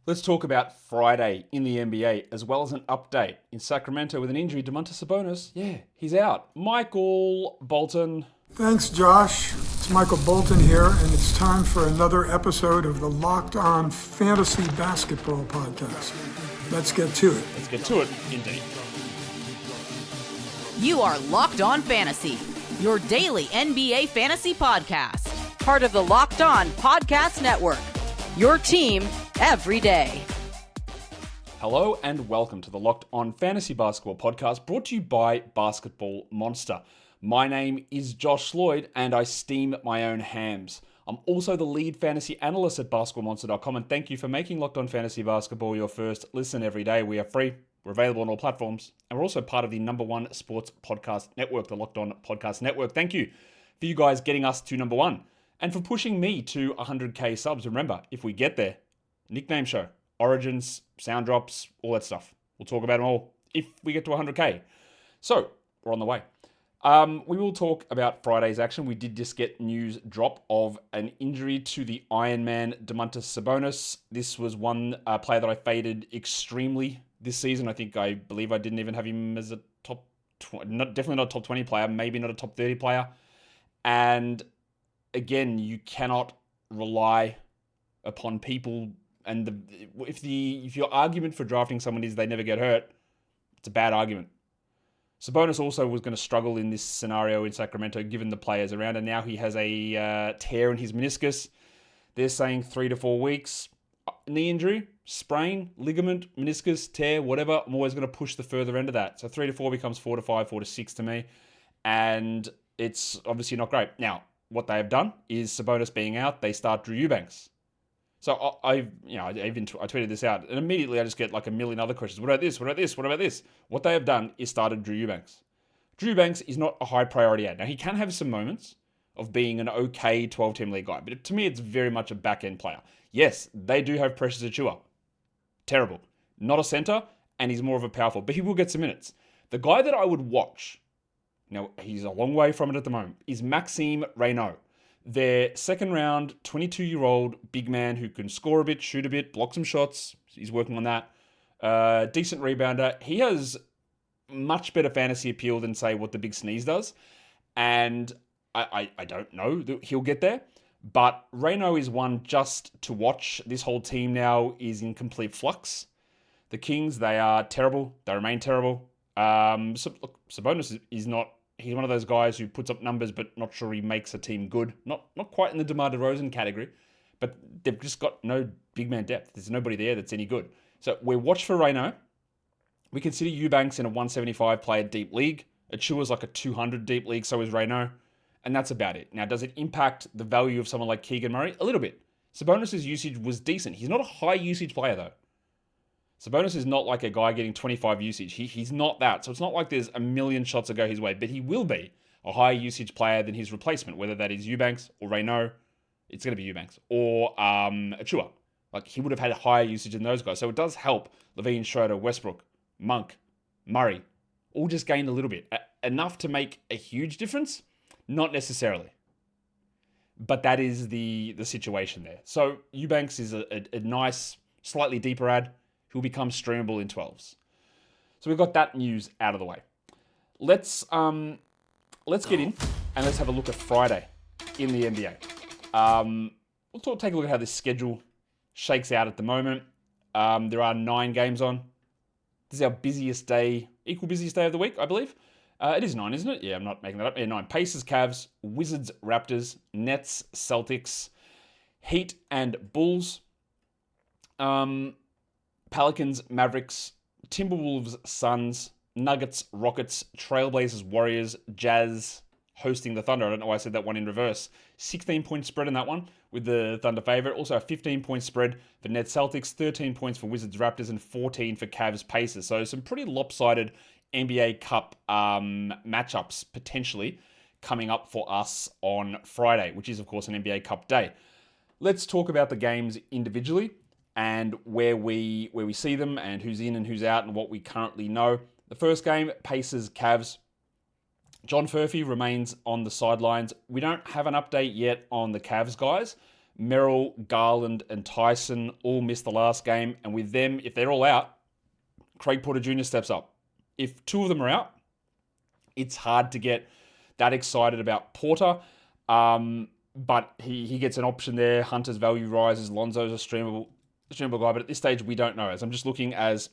Let's talk about Friday in the NBA, as well as an update in Sacramento with an injury. Domantas Sabonis, he's out. Michael Bolton. Thanks, Josh. It's Michael Bolton here, and it's time for another episode of the Locked On Fantasy Basketball Podcast. Let's get to it. Let's get to it, indeed. You are Locked On Fantasy, your daily NBA fantasy podcast. Part of the Locked On Podcast Network, your team every day. Hello and welcome to the Locked On Fantasy Basketball Podcast, brought to you by Basketball Monster. My name is Josh Lloyd, and I steam my own hams. I'm also the lead fantasy analyst at basketballmonster.com, and thank you for making Locked On Fantasy Basketball your first listen every day. We are free, we're available on all platforms, and we're also part of the number one sports podcast network, the Locked On Podcast Network. Thank you for you guys getting us to number one, and for pushing me to 100k subs. Remember, if we get there, nickname show, origins, sound drops, all that stuff. We'll talk about them all if we get to 100k. So, we're on the way. We will talk about Friday's action. We did just get news drop of an injury to the Iron Man, Domantas Sabonis. This was one player that I faded extremely this season. I believe I didn't even have him as a top 20, definitely not a top 20 player, maybe not a top 30 player. And again, you cannot rely upon people. And if your argument for drafting someone is they never get hurt, it's a bad argument. Sabonis also was going to struggle in this scenario in Sacramento, given the players around, and now he has a tear in his meniscus. They're saying 3 to 4 weeks. Knee injury, sprain, ligament, meniscus, tear, whatever. I'm always going to push the further end of that. So 3 to 4 becomes 4 to 5, 4 to 6 to me, and it's obviously not great. Now, what they have done is Sabonis being out, they start Drew Eubanks. So I tweeted this out, and immediately I just get like a million other questions. What about this? What about this? What about this? What they have done is started Drew Eubanks. Drew Eubanks is not a high priority ad. Now, he can have some moments of being an okay 12-team league guy, but to me, it's very much a back-end player. Yes, they do have Precious Achiuwa. Terrible. Not a center, and he's more of a powerful, but he will get some minutes. The guy that I would watch, now he's a long way from it at the moment, is Maxime Raynaud. Their second round, 22-year-old big man who can score a bit, shoot a bit, block some shots. He's working on that. Decent rebounder. He has much better fantasy appeal than, say, what the big sneeze does. And I don't know that he'll get there. But Raynaud is one just to watch. This whole team now is in complete flux. The Kings, they are terrible. They remain terrible. Sabonis is not... He's one of those guys who puts up numbers, but not sure he makes a team good. Not quite in the DeMar DeRozan category, but they've just got no big man depth. There's nobody there that's any good. So we watch for Raynaud. We consider Eubanks in a 175 player deep league. Achiuwa's like a 200 deep league, so is Raynaud. And that's about it. Now, does it impact the value of someone like Keegan Murray? A little bit. Sabonis' usage was decent. He's not a high usage player, though. Sabonis is not like a guy getting 25 usage. He's not that. So it's not like there's a million shots that go his way, but he will be a higher usage player than his replacement, whether that is Eubanks or Raynaud. It's going to be Eubanks or Achiuwa. Like, he would have had a higher usage than those guys. So it does help Levine, Schroeder, Westbrook, Monk, Murray, all just gained a little bit. Enough to make a huge difference? Not necessarily. But that is the situation there. So Eubanks is a nice, slightly deeper ad. Who will become streamable in 12s. So we've got that news out of the way. Let's get in and let's have a look at Friday in the NBA. We'll take a look at how this schedule shakes out at the moment. There are 9 games on. This is our busiest day, equal busiest day of the week, I believe. It is 9, isn't it? Yeah, I'm not making that up. Yeah, 9. Pacers, Cavs, Wizards, Raptors, Nets, Celtics, Heat, and Bulls. Pelicans, Mavericks, Timberwolves, Suns, Nuggets, Rockets, Trailblazers, Warriors, Jazz hosting the Thunder. I don't know why I said that one in reverse. 16-point spread in that one with the Thunder favorite. Also a 15-point spread for Nets, Celtics, 13 points for Wizards, Raptors, and 14 for Cavs, Pacers. So some pretty lopsided NBA Cup matchups potentially coming up for us on Friday, which is, of course, an NBA Cup day. Let's talk about the games individually and where we see them and who's in and who's out and what we currently know. The first game, Pacers, Cavs. John Furphy remains on the sidelines. We don't have an update yet on the Cavs guys, Merrill, Garland, and Tyson all missed the last game. And with them, if they're all out, Craig Porter Jr. steps up. If 2 of them are out, it's hard to get that excited about Porter. But he gets an option there. Hunter's value rises. Lonzo's a streamable guy. But at this stage, we don't know. As I'm just looking as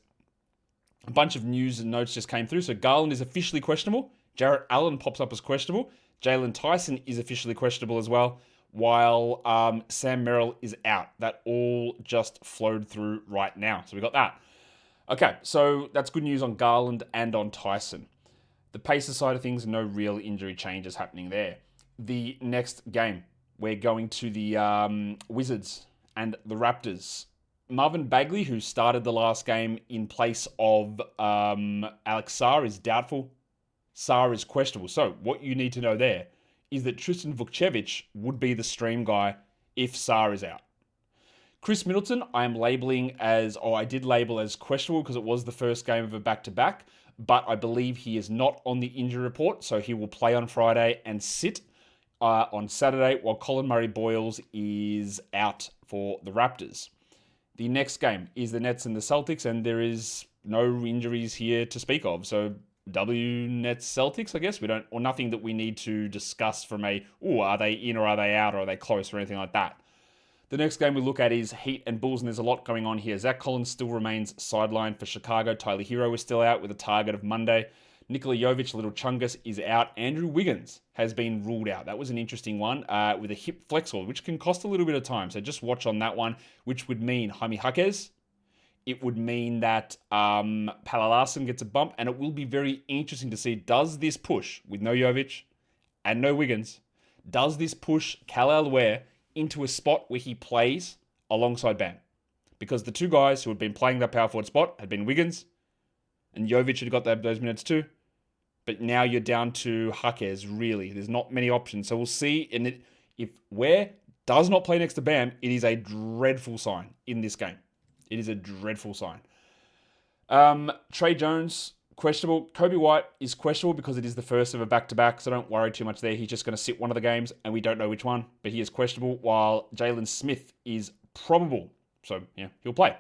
a bunch of news and notes just came through. So Garland is officially questionable. Jarrett Allen pops up as questionable. Jalen Tyson is officially questionable as well, while Sam Merrill is out. That all just flowed through right now. So we got that. Okay, so that's good news on Garland and on Tyson. The Pacers side of things, no real injury changes happening there. The next game, we're going to the Wizards and the Raptors. Marvin Bagley, who started the last game in place of Alex Sarr, is doubtful. Sarr is questionable. So what you need to know there is that Tristan Vukcevic would be the stream guy if Sarr is out. Chris Middleton, I did label as questionable because it was the first game of a back-to-back, but I believe he is not on the injury report, so he will play on Friday and sit on Saturday, while Colin Murray-Boyles is out for the Raptors. The next game is the Nets and the Celtics, and there is no injuries here to speak of, so W Nets Celtics, I guess. Nothing that we need to discuss from are they in or are they out or are they close or anything like that. The next game we look at is Heat and Bulls, and there's a lot going on here. Zach Collins still remains sidelined for Chicago. Tyler Hero is still out with a target of Monday. Nikola Jovic, Little Chungus, is out. Andrew Wiggins has been ruled out. That was an interesting one with a hip flexor, which can cost a little bit of time. So just watch on that one, which would mean Jaime Jaquez. It would mean that Pala Larson gets a bump, and it will be very interesting to see, does this push, with no Jovic and no Wiggins, does this push Kal Ware into a spot where he plays alongside Bam? Because the 2 guys who had been playing that power forward spot had been Wiggins, and Jovic had got those minutes too. But now you're down to Jaquez, really. There's not many options. So we'll see. And if Ware does not play next to Bam, it is a dreadful sign in this game. It is a dreadful sign. Trey Jones, questionable. Kobe White is questionable because it is the first of a back-to-back, so don't worry too much there. He's just going to sit one of the games, and we don't know which one, but he is questionable, while Jalen Smith is probable. So, yeah, he'll play.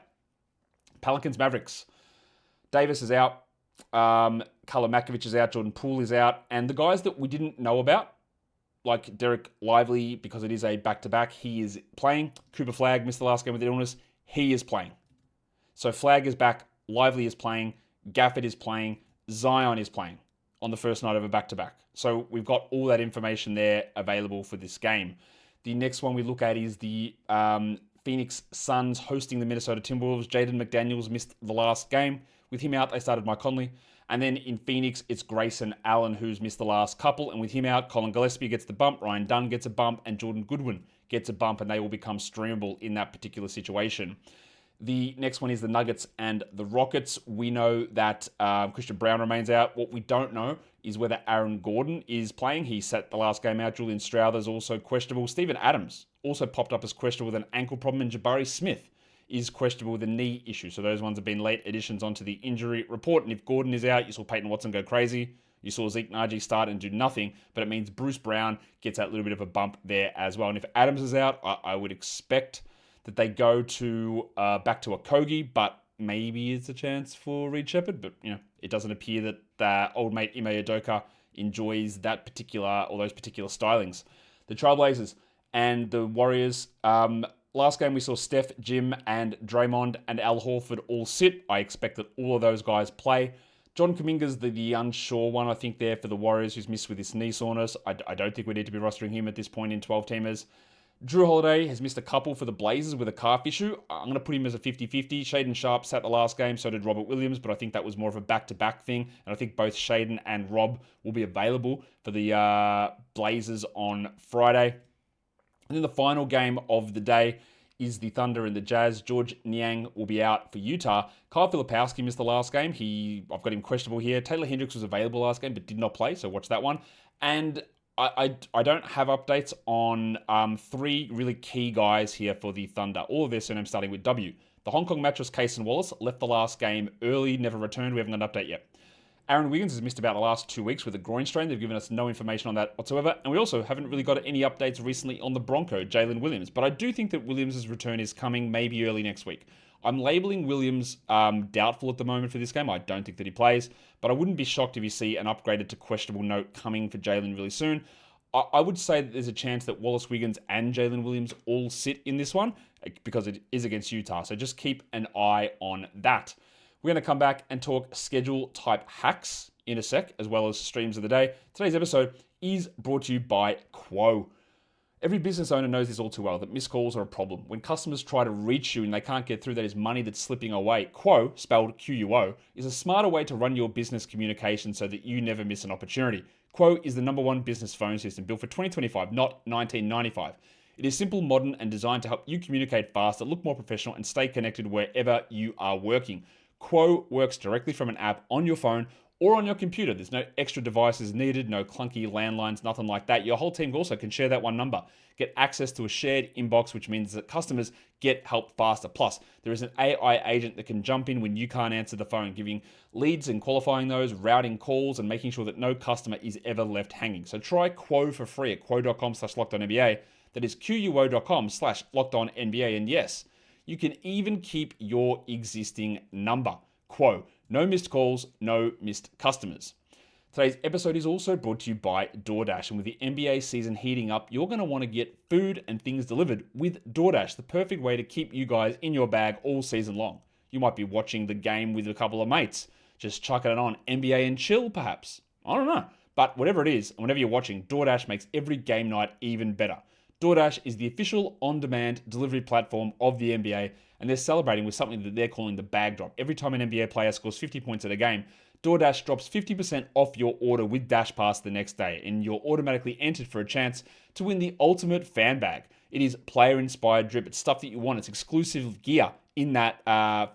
Pelicans, Mavericks. Davis is out. Carlo Makovic is out. Jordan Poole is out. And the guys that we didn't know about, like Derek Lively, because it is a back-to-back, he is playing. Cooper Flagg missed the last game with illness. He is playing. So Flagg is back. Lively is playing. Gafford is playing. Zion is playing on the first night of a back-to-back. So we've got all that information there available for this game. The next one we look at is the Phoenix Suns hosting the Minnesota Timberwolves. Jaden McDaniels missed the last game. With him out, they started Mike Conley. And then in Phoenix, it's Grayson Allen who's missed the last couple. And with him out, Colin Gillespie gets the bump, Ryan Dunn gets a bump, and Jordan Goodwin gets a bump, and they will become streamable in that particular situation. The next one is the Nuggets and the Rockets. We know that Christian Brown remains out. What we don't know is whether Aaron Gordon is playing. He sat the last game out. Julian Strouder is also questionable. Steven Adams also popped up as questionable with an ankle problem, and Jabari Smith is questionable with a knee issue. So those ones have been late additions onto the injury report. And if Gordon is out, you saw Peyton Watson go crazy. You saw Zeke Naji start and do nothing, but it means Bruce Brown gets that little bit of a bump there as well. And if Adams is out, I would expect that they go to back to Okogie, but maybe it's a chance for Reed Shepherd. But it doesn't appear that old mate Ime Udoka enjoys that particular or those particular stylings. The Trailblazers and the Warriors. Last game we saw Steph, Jim, and Draymond and Al Horford all sit. I expect that all of those guys play. John Kuminga's the unsure one, I think, there for the Warriors, who's missed with his knee soreness. I don't think we need to be rostering him at this point in 12-teamers. Drew Holiday has missed a couple for the Blazers with a calf issue. I'm going to put him as a 50-50. Shaden Sharp sat the last game, so did Robert Williams, but I think that was more of a back-to-back thing. And I think both Shaden and Rob will be available for the Blazers on Friday. And then the final game of the day is the Thunder and the Jazz. George Niang will be out for Utah. Kyle Filipowski missed the last game. I've got him questionable here. Taylor Hendricks was available last game but did not play, so watch that one. And I don't have updates on 3 really key guys here for the Thunder. All of their surnames starting with W. The Hong Kong mattress Kaysen Wallace left the last game early, never returned. We haven't got an update yet. Aaron Wiggins has missed about the last 2 weeks with a groin strain. They've given us no information on that whatsoever. And we also haven't really got any updates recently on the Bronco, Jalen Williams. But I do think that Williams' return is coming maybe early next week. I'm labeling Williams doubtful at the moment for this game. I don't think that he plays. But I wouldn't be shocked if you see an upgraded to questionable note coming for Jalen really soon. I would say that there's a chance that Wallace Wiggins and Jalen Williams all sit in this one because it is against Utah. So just keep an eye on that. We're going to come back and talk schedule type hacks in a sec, as well as streams of the day. Today's episode is brought to you by Quo. Every business owner knows this all too well, that missed calls are a problem. When customers try to reach you and they can't get through, that is money that's slipping away. Quo, spelled Q-U-O, is a smarter way to run your business communication so that you never miss an opportunity. Quo is the #1 business phone system built for 2025, not 1995. It is simple, modern, and designed to help you communicate faster, look more professional, and stay connected wherever you are working. Quo works directly from an app on your phone or on your computer. There's no extra devices needed, no clunky landlines, nothing like that. Your whole team also can share that one number. Get access to a shared inbox, which means that customers get help faster. Plus, there is an AI agent that can jump in when you can't answer the phone, giving leads and qualifying those, routing calls, and making sure that no customer is ever left hanging. So try Quo for free at quo.com/LockedOnNBA. That is quo.com/LockedOnNBA. And yes, you can even keep your existing number. Quo. No missed calls, no missed customers. Today's episode is also brought to you by DoorDash. And with the NBA season heating up, you're going to want to get food and things delivered with DoorDash, the perfect way to keep you guys in your bag all season long. You might be watching the game with a couple of mates, just chucking it on, NBA and chill perhaps. I don't know. But whatever it is, and whenever you're watching, DoorDash makes every game night even better. DoorDash is the official on-demand delivery platform of the NBA, and they're celebrating with something that they're calling the bag drop. Every time an NBA player scores 50 points at a game, DoorDash drops 50% off your order with Dash Pass the next day, and you're automatically entered for a chance to win the ultimate fan bag. It is player-inspired drip. It's stuff that you want. It's exclusive gear in that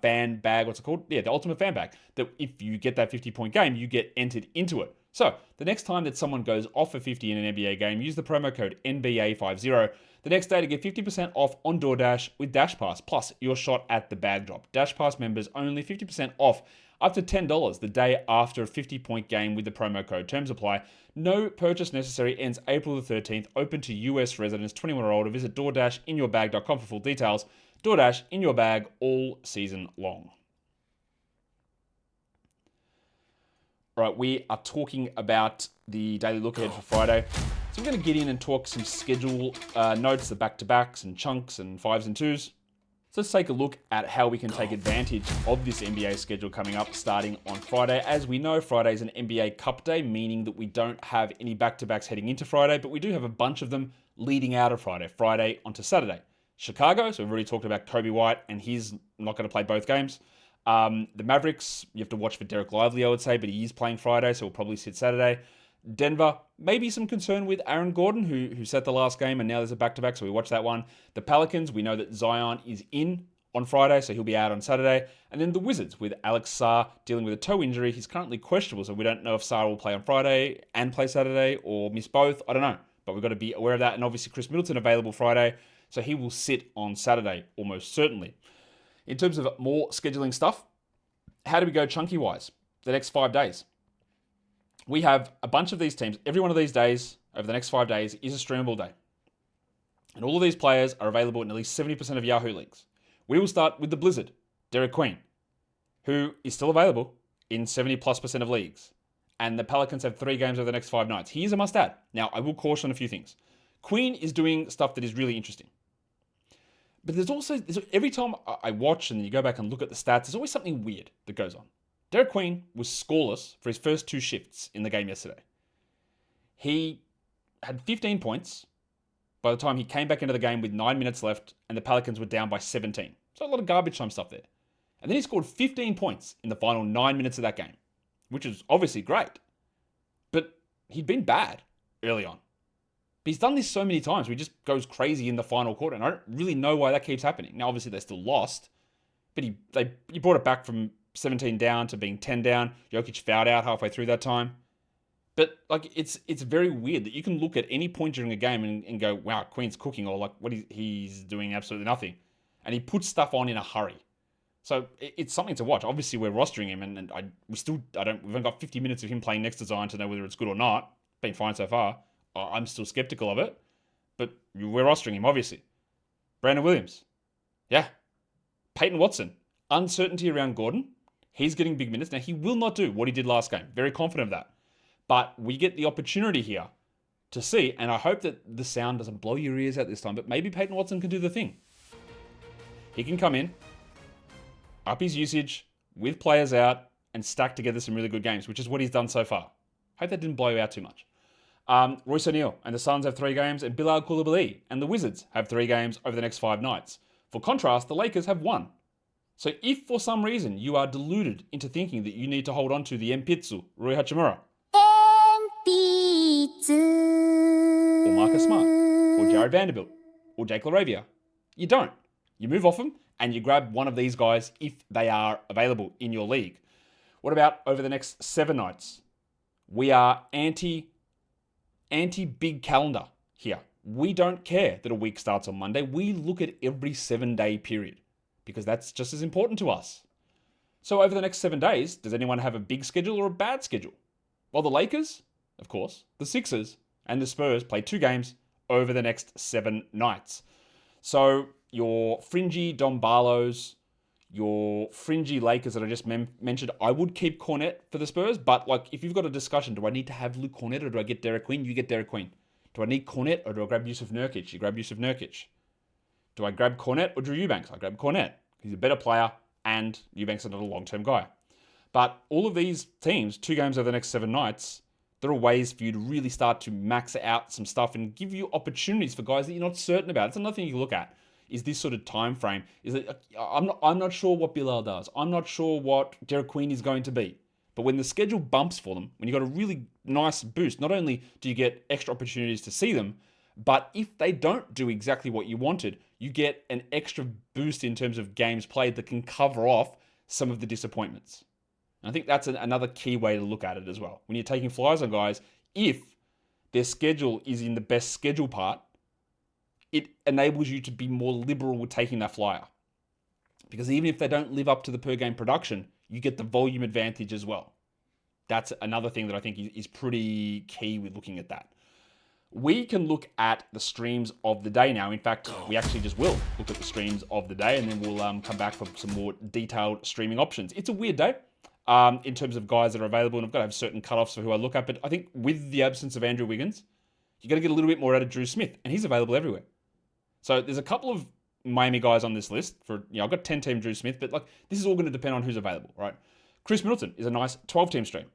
fan bag. What's it called? Yeah, the ultimate fan bag. That if you get that 50-point game, you get entered into it. So, the next time that someone goes off for 50 in an NBA game, use the promo code NBA50 the next day to get 50% off on DoorDash with Dash Pass, plus your shot at the bag drop. Dash Pass members only 50% off up to $10 the day after a 50-point game with the promo code. Terms apply. No purchase necessary. Ends April the 13th. Open to US residents 21 or older. Visit DoorDashinyourbag.com for full details. DoorDash in your bag all season long. All right, we are talking about the daily look ahead for Friday. So we're going to get in and talk some schedule notes, the back-to-backs and chunks and 5s and 2s. So let's take a look at how we can take advantage of this NBA schedule coming up starting on Friday. As we know, Friday is an NBA Cup day, meaning that we don't have any back-to-backs heading into Friday, but we do have a bunch of them leading out of Friday onto Saturday. Chicago, so we've already talked about Kobe White, and he's not going to play both games. The Mavericks, you have to watch for Derek Lively, I would say, but he is playing Friday, so we'll probably sit Saturday. Denver, maybe some concern with Aaron Gordon, who set the last game, and now there's a back-to-back, so we watch that one. The Pelicans, we know that Zion is in on Friday, so he'll be out on Saturday. And then the Wizards, with Alex Sarr dealing with a toe injury. He's currently questionable, so we don't know if Sarr will play on Friday and play Saturday, or miss both. I don't know, but we've got to be aware of that. And obviously Chris Middleton available Friday, so he will sit on Saturday, almost certainly. In terms of more scheduling stuff, how do we go chunky-wise the next 5 days? We have a bunch of these teams. Every one of these days, over the next 5 days, is a streamable day. And all of these players are available in at least 70% of Yahoo leagues. We will start with the Blizzard, Derik Queen, who is still available in 70+% of leagues. And the Pelicans have 3 games over the next 5 nights. He is a must-add. Now, I will caution a few things. Queen is doing stuff that is really interesting. But there's also, every time I watch and you go back and look at the stats, there's always something weird that goes on. Derik Queen was scoreless for his first 2 shifts in the game yesterday. He had 15 points by the time he came back into the game with 9 minutes left and the Pelicans were down by 17. So a lot of garbage time stuff there. And then he scored 15 points in the final 9 minutes of that game, which is obviously great. But he'd been bad early on. But he's done this so many times where he just goes crazy in the final quarter, and I don't really know why that keeps happening. Now, obviously, they still lost, but he brought it back from 17 down to being 10 down. Jokic fouled out halfway through that time. But like it's very weird that you can look at any point during a game and go, wow, Queen's cooking, or like he's doing absolutely nothing. And he puts stuff on in a hurry. So it's something to watch. Obviously, we're rostering him, and we've only got 50 minutes of him playing next to Zion to know whether it's good or not. Been fine so far. I'm still skeptical of it, but we're rostering him, obviously. Brandon Williams. Yeah. Peyton Watson. Uncertainty around Gordon. He's getting big minutes. Now, he will not do what he did last game. Very confident of that. But we get the opportunity here to see, and I hope that the sound doesn't blow your ears out this time, but maybe Peyton Watson can do the thing. He can come in, up his usage with players out, and stack together some really good games, which is what he's done so far. Hope that didn't blow you out too much. Royce O'Neal and the Suns have 3 games, and Bilal Coulibaly and the Wizards have 3 games over the next 5 nights. For contrast, the Lakers have 1. So if for some reason you are deluded into thinking that you need to hold on to the Mpitsu, Rui Hachimura, or Marcus Smart, or Jared Vanderbilt, or Jake LaRavia, you don't. You move off them, and you grab one of these guys if they are available in your league. What about over the next 7 nights? We are anti-big calendar here. We don't care that a week starts on Monday. We look at every 7-day period because that's just as important to us. So over the next 7 days, does anyone have a big schedule or a bad schedule? Well, the Lakers, of course, the Sixers, and the Spurs play 2 games over the next 7 nights. So your fringy Don Barlows, your fringy Lakers that I just mentioned, I would keep Cornet for the Spurs, but like if you've got a discussion, do I need to have Luke Cornet or do I get Derik Queen? You get Derik Queen. Do I need Cornet or do I grab Yusuf Nurkic? You grab Yusuf Nurkic. Do I grab Cornet or Drew Eubanks? I grab Cornet. He's a better player and Eubanks is not a long-term guy. But all of these teams, 2 games over the next 7 nights, there are ways for you to really start to max out some stuff and give you opportunities for guys that you're not certain about. It's another thing you can look at. Is this sort of time frame? Is that I'm not sure what Bilal does. I'm not sure what Derik Queen is going to be. But when the schedule bumps for them, when you've got a really nice boost, not only do you get extra opportunities to see them, but if they don't do exactly what you wanted, you get an extra boost in terms of games played that can cover off some of the disappointments. And I think that's another key way to look at it as well. When you're taking flyers on guys, if their schedule is in the best schedule part, it enables you to be more liberal with taking that flyer. Because even if they don't live up to the per game production, you get the volume advantage as well. That's another thing that I think is pretty key with looking at that. We can look at the streams of the day now. In fact, we actually just will look at the streams of the day and then we'll come back for some more detailed streaming options. It's a weird day in terms of guys that are available, and I've got to have certain cutoffs for who I look at, but I think with the absence of Andrew Wiggins, you got to get a little bit more out of Drew Smith, and he's available everywhere. So there's a couple of Miami guys on this list for, I've got 10-team Drew Smith, but like this is all going to depend on who's available, right? Chris Middleton is a nice 12-team stream.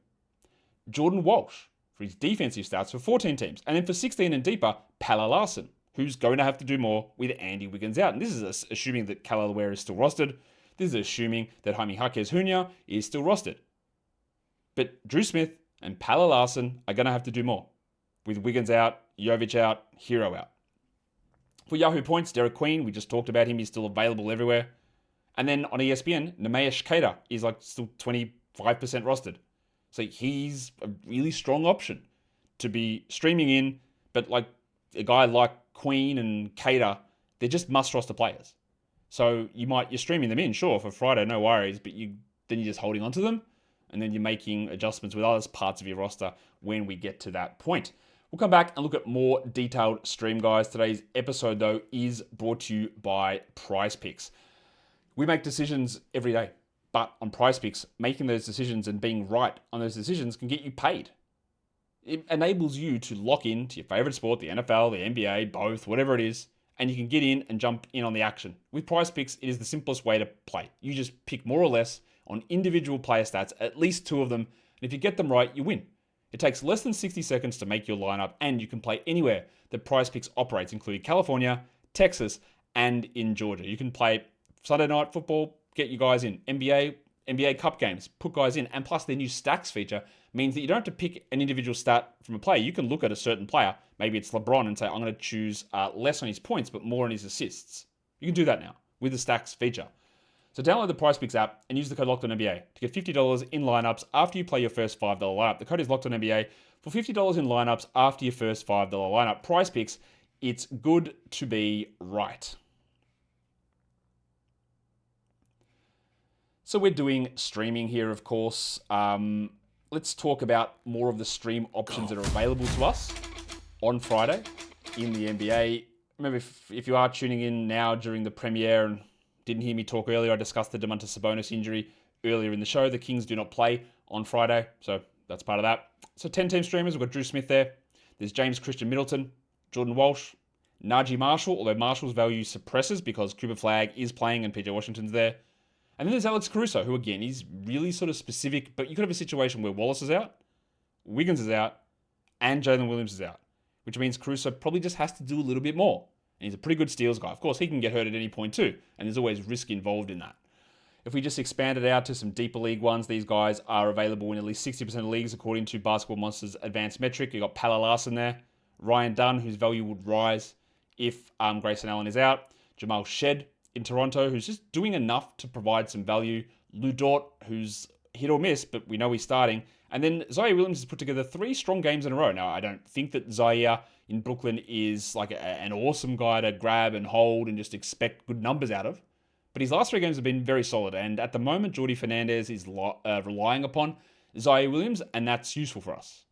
Jordan Walsh for his defensive stats for 14 teams. And then for 16 and deeper, Pala Larson, who's going to have to do more with Andy Wiggins out. And this is assuming that Khalil Ware is still rostered. This is assuming that Jaime Jaquez Jr. is still rostered. But Drew Smith and Pala Larson are going to have to do more with Wiggins out, Jovic out, Hero out. For Yahoo Points, Derik Queen, we just talked about him. He's still available everywhere. And then on ESPN, Nemesh Keita is like still 25% rostered. So he's a really strong option to be streaming in. But like a guy like Queen and Keita, they're just must roster players. So you're streaming them in, sure, for Friday, no worries. But then you're just holding on to them. And then you're making adjustments with other parts of your roster when we get to that point. We'll come back and look at more detailed stream guys. Today's episode, though, is brought to you by PrizePicks. We make decisions every day, but on PrizePicks, making those decisions and being right on those decisions can get you paid. It enables you to lock in to your favorite sport, the NFL, the NBA, both, whatever it is, and you can get in and jump in on the action. With PrizePicks, it is the simplest way to play. You just pick more or less on individual player stats, at least 2 of them, and if you get them right, you win. It takes less than 60 seconds to make your lineup, and you can play anywhere that PrizePicks operates, including California, Texas, and in Georgia. You can play Sunday night football, get you guys in. NBA Cup games, put guys in. And plus their new stacks feature means that you don't have to pick an individual stat from a player. You can look at a certain player, maybe it's LeBron, and say, I'm going to choose less on his points, but more on his assists. You can do that now with the stacks feature. So download the PrizePicks app and use the code LOCKEDONNBA to get $50 in lineups after you play your first $5 lineup. The code is LOCKEDONNBA for $50 in lineups after your first $5 lineup. PrizePicks, it's good to be right. So we're doing streaming here, of course. Let's talk about more of the stream options that are available to us on Friday in the NBA. Remember, if you are tuning in now during the premiere and didn't hear me talk earlier, I discussed the Domantas Sabonis injury earlier in the show. The Kings do not play on Friday, so that's part of that. So 10-team streamers, we've got Drew Smith there. There's James Christian Middleton, Jordan Walsh, Najee Marshall, although Marshall's value suppresses because Cooper Flagg is playing and PJ Washington's there. And then there's Alex Caruso, who again is really sort of specific, but you could have a situation where Wallace is out, Wiggins is out, and Jalen Williams is out, which means Caruso probably just has to do a little bit more. And he's a pretty good steals guy. Of course, he can get hurt at any point too, and there's always risk involved in that. If we just expand it out to some deeper league ones, these guys are available in at least 60% of leagues according to Basketball Monsters Advanced Metric. You've got Pala Larson there, Ryan Dunn, whose value would rise if Grayson Allen is out, Jamal Shed in Toronto, who's just doing enough to provide some value, Lou Dort, who's hit or miss, but we know he's starting, and then Zaire Williams has put together 3 strong games in a row. Now, I don't think that Zaire in Brooklyn is like an awesome guy to grab and hold and just expect good numbers out of. But his last 3 games have been very solid. And at the moment, Jordi Fernandez is relying upon Zaire Williams, and that's useful for us.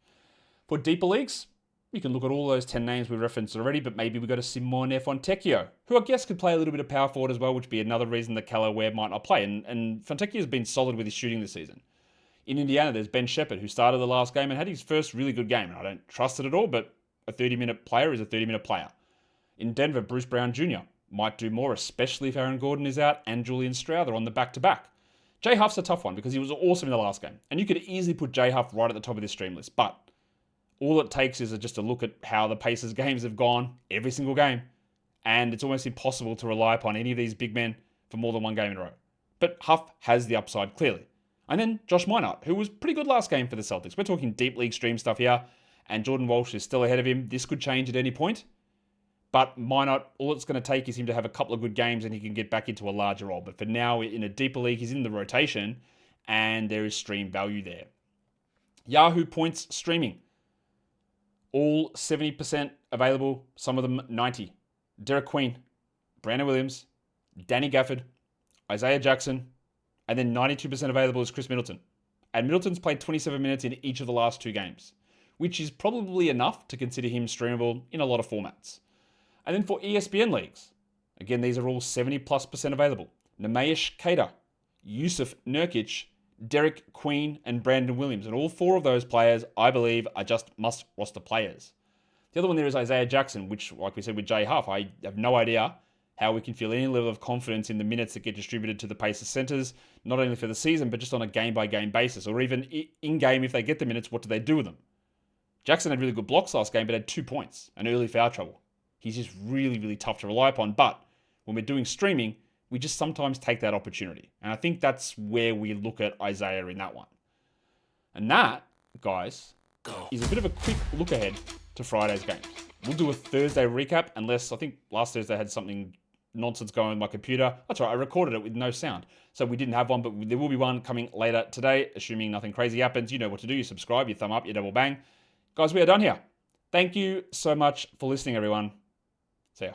For deeper leagues, you can look at all those 10 names we referenced already, but maybe we've got a Simone Fontecchio, who I guess could play a little bit of power forward as well, which would be another reason that Callaway Webb might not play. And Fontecchio's been solid with his shooting this season. In Indiana, there's Ben Shepherd, who started the last game and had his first really good game. And I don't trust it at all, but a 30-minute player is a 30-minute player. In Denver, Bruce Brown Jr. might do more, especially if Aaron Gordon is out and Julian Strouder on the back-to-back. Jay Huff's a tough one because he was awesome in the last game. And you could easily put Jay Huff right at the top of this stream list. But all it takes is just a look at how the Pacers games have gone every single game. And it's almost impossible to rely upon any of these big men for more than one game in a row. But Huff has the upside, clearly. And then Josh Minott, who was pretty good last game for the Celtics. We're talking deep league stream stuff here. And Jordan Walsh is still ahead of him. This could change at any point. But Minott, all it's going to take is him to have a couple of good games and he can get back into a larger role. But for now, in a deeper league, he's in the rotation and there is stream value there. Yahoo Points streaming. All 70% available, some of them 90%. Derik Queen, Brandon Williams, Danny Gafford, Isaiah Jackson, and then 92% available is Chris Middleton. And Middleton's played 27 minutes in each of the last 2 games, which is probably enough to consider him streamable in a lot of formats. And then for ESPN leagues, again, these are all 70+% available. Nemesh Kader, Yusuf Nurkic, Derik Queen, and Brandon Williams. And all 4 of those players, I believe, are just must-roster players. The other one there is Isaiah Jackson, which, like we said with Jay Huff, I have no idea how we can feel any level of confidence in the minutes that get distributed to the Pacers centers, not only for the season, but just on a game-by-game basis. Or even in-game, if they get the minutes, what do they do with them? Jackson had really good blocks last game, but had 2 points and early foul trouble. He's just really, really tough to rely upon. But when we're doing streaming, we just sometimes take that opportunity. And I think that's where we look at Isaiah in that one. And that, guys, is a bit of a quick look ahead to Friday's games. We'll do a Thursday recap, unless I think last Thursday had something nonsense going with my computer. That's right, I recorded it with no sound. So we didn't have one, but there will be one coming later today, assuming nothing crazy happens. You know what to do. You subscribe, you thumb up, you double bang. Guys, we are done here. Thank you so much for listening, everyone. See ya.